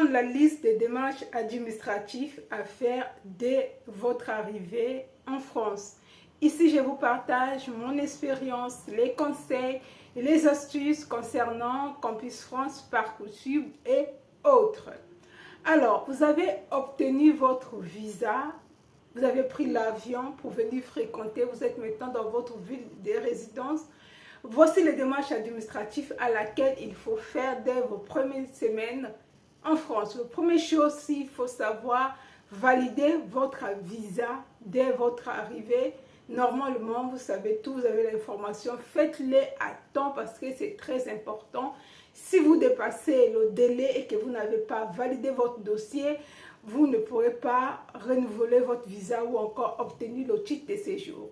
donne la liste des démarches administratives à faire dès votre arrivée en France. Ici, je vous partage mon expérience, les conseils et les astuces concernant Campus France, Parcoursup et autres. Alors, vous avez obtenu votre visa, vous avez pris l'avion pour venir fréquenter, vous êtes maintenant dans votre ville de résidence. Voici les démarches administratives à laquelle il faut faire dès vos premières semaines en France. La première chose, il faut savoir valider votre visa dès votre arrivée. Normalement, vous savez tout, vous avez l'information, faites-les à temps parce que c'est très important. Si vous dépassez le délai et que vous n'avez pas validé votre dossier, vous ne pourrez pas renouveler votre visa ou encore obtenir le titre de séjour.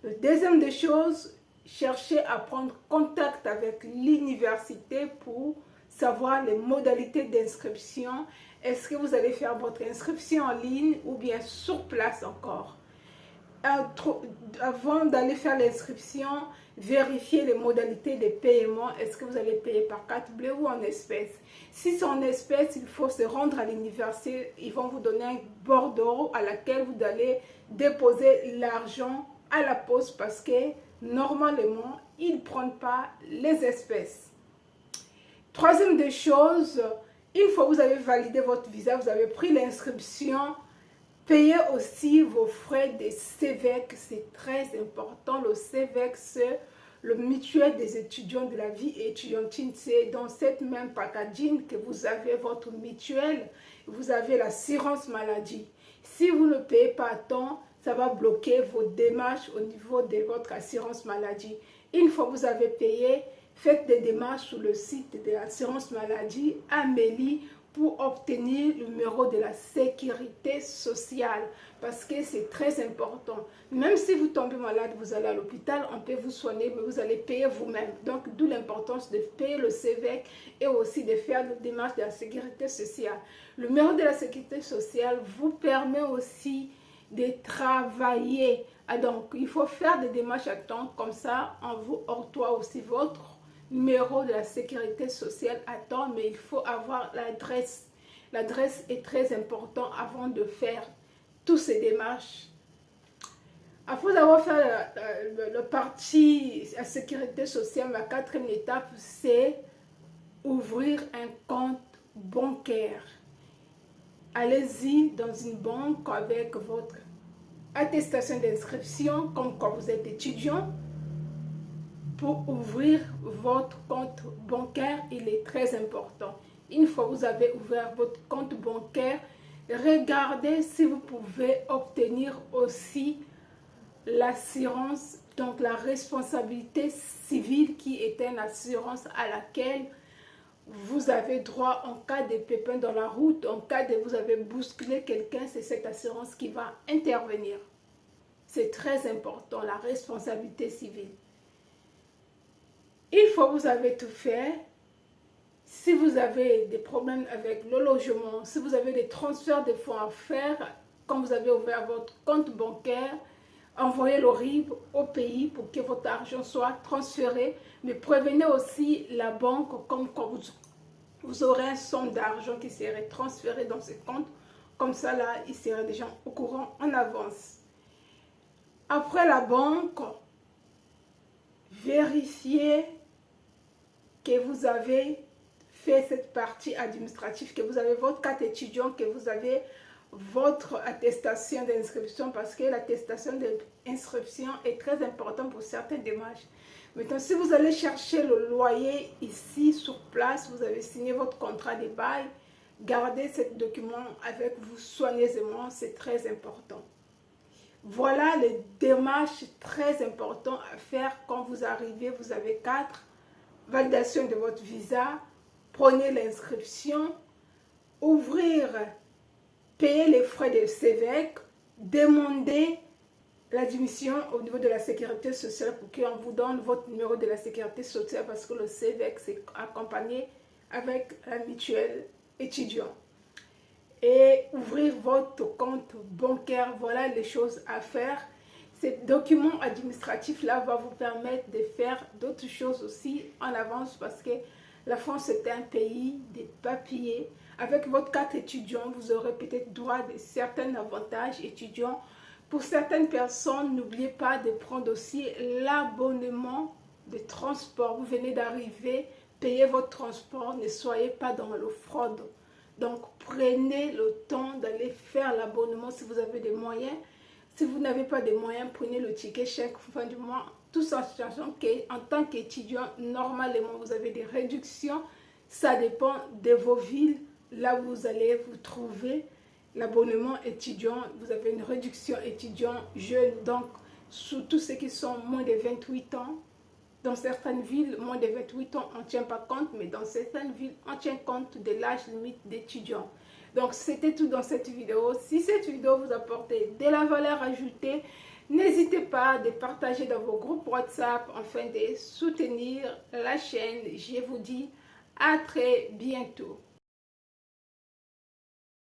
La deuxième des choses, cherchez à prendre contact avec l'université pour savoir les modalités d'inscription. Est-ce que vous allez faire votre inscription en ligne ou bien sur place encore? Avant d'aller faire l'inscription, vérifiez les modalités de paiement. Est-ce que vous allez payer par carte bleue ou en espèces? Si c'est en espèces, il faut se rendre à l'université. Ils vont vous donner un bordereau à laquelle vous allez déposer l'argent à la poste parce que normalement, ils ne prennent pas les espèces. Troisième des choses, une fois que vous avez validé votre visa, vous avez pris l'inscription, payez aussi vos frais de CEVEC, c'est très important. Le CEVEC, c'est le mutuel des étudiants de la vie étudiantine. C'est dans cette même packaging que vous avez votre mutuelle, vous avez l'assurance maladie. Si vous ne payez pas à temps, ça va bloquer vos démarches au niveau de votre assurance maladie. Une fois que vous avez payé, faites des démarches sur le site de l'assurance maladie Amélie pour obtenir le numéro de la sécurité sociale parce que c'est très important. Même si vous tombez malade, vous allez à l'hôpital, on peut vous soigner, mais vous allez payer vous-même. Donc, d'où l'importance de payer le CEVEC et aussi de faire des démarches de la sécurité sociale. Le numéro de la sécurité sociale vous permet aussi de travailler. Donc, il faut faire des démarches à temps, comme ça, on vous octroie aussi votre numéro de la sécurité sociale à temps, mais il faut avoir l'adresse. L'adresse est très importante avant de faire toutes ces démarches. Après avoir fait le parti à sécurité sociale, la quatrième étape, c'est ouvrir un compte bancaire. Allez-y dans une banque avec votre attestation d'inscription, comme quand vous êtes étudiant. Pour ouvrir votre compte bancaire, il est très important. Une fois que vous avez ouvert votre compte bancaire, regardez si vous pouvez obtenir aussi l'assurance, donc la responsabilité civile qui est une assurance à laquelle vous avez droit en cas de pépin dans la route, en cas de vous avez bousculé quelqu'un, c'est cette assurance qui va intervenir. C'est très important, la responsabilité civile. Une fois que vous avez tout fait, si vous avez des problèmes avec le logement, si vous avez des transferts de fonds à faire, quand vous avez ouvert votre compte bancaire, envoyez le RIB au pays pour que votre argent soit transféré. Mais prévenez aussi la banque comme quand vous aurez un somme d'argent qui serait transféré dans ce compte. Comme ça, là, ils seraient déjà au courant en avance. Après la banque, vérifiez que vous avez fait cette partie administrative, que vous avez votre carte étudiant, que vous avez votre attestation d'inscription, parce que l'attestation d'inscription est très importante pour certaines démarches. Maintenant, si vous allez chercher le loyer ici sur place, vous avez signé votre contrat de bail, gardez ce document avec vous soigneusement, c'est très important. Voilà les démarches très importantes à faire quand vous arrivez. Vous avez 4. Validation de votre visa, prenez l'inscription, ouvrir, payer les frais de CEVEC, demander l'admission au niveau de la sécurité sociale pour qu'on vous donne votre numéro de la sécurité sociale parce que le CEVEC c'est accompagné avec la mutuelle étudiant. Et ouvrir votre compte bancaire, voilà les choses à faire. Ces documents administratifs-là vont vous permettre de faire d'autres choses aussi en avance parce que la France est un pays des papiers. Avec votre carte étudiant, vous aurez peut-être droit à certains avantages étudiants. Pour certaines personnes, n'oubliez pas de prendre aussi l'abonnement de transport. Vous venez d'arriver, payez votre transport, ne soyez pas dans le fraude. Donc, prenez le temps d'aller faire l'abonnement si vous avez des moyens. Si vous n'avez pas de moyens, prenez le ticket chaque fin du mois. Tout en sachant qu'en tant qu'étudiant, normalement, vous avez des réductions. Ça dépend de vos villes. Là, vous allez vous trouver l'abonnement étudiant. Vous avez une réduction étudiant jeune. Donc, surtout ceux qui sont moins de 28 ans. Dans certaines villes, moins de 28 ans, on ne tient pas compte. Mais dans certaines villes, on tient compte de l'âge limite d'étudiant. Donc, c'était tout dans cette vidéo. Si cette vidéo vous apportait de la valeur ajoutée, n'hésitez pas à partager dans vos groupes WhatsApp afin de soutenir la chaîne. Je vous dis à très bientôt.